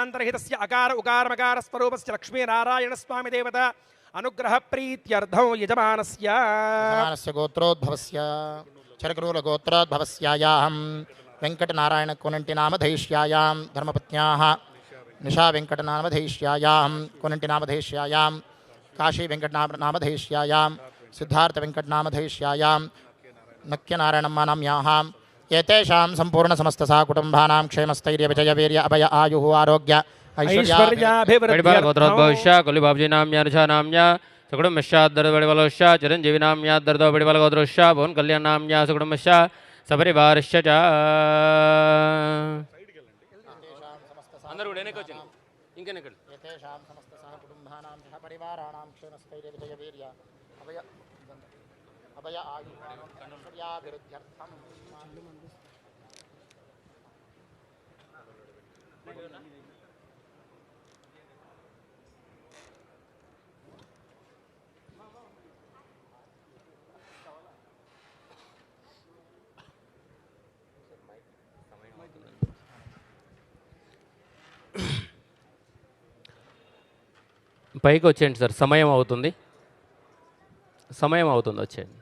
అకారాంతరహితస్య అకార ఉకారమకార స్వరూపస్య లక్ష్మీనారాయణ స్వామి దేవత అనుగ్రహ ప్రీత్యర్థం యజమానస్య గోత్రోద్భవస్య చరకరూల గోత్రోద్భవస్యాయాహం వెంకటనారాయణ కొనంటి నామధైష్యాయాం ధర్మపత్న్యాః నిషా వెంకటనామధైష్యాయాం కొనంటి నామధైష్యాయాం కాశీ వెంకటనామధైష్యాయాం సిద్ధార్థ వెంకటనామధైష్యాయాం నక్యనారాయణమ్మానామ్యాः ఏతేషాం సంపూర్ణ సమస్త సా కుటుంబానాం క్షేమస్థైర్య విజయ వీర్య అభయ ఆయుః ఆరోగ్య ఐశ్వర్యాభివృద్ధ్యర్థం కొలిబాబ్జీనామ్యానుషానామ్య సుకుటుంబశ్చాద్దర్దబడిబలోశ్చ చిరంజీవినామ్యాద్దర్దోబడిబలగోత్రోశ్చ భువన్ కళ్యాణామ్యా సుకుటుంబశ్చ సపరివారశ్చ అందరూ కూడా వెనకొచ్చింది ఇంకెనకండి ఏతేషాం సమస్త సహ కుటుంబానాం సహ పరివారాణాం క్షేమస్థైర్య విజయ వీర్య అభయ ఆయుః ఐశ్వర్యాభివృద్ధ్యర్థం పైకి వచ్చేయండి సార్, సమయం అవుతుంది వచ్చేయండి.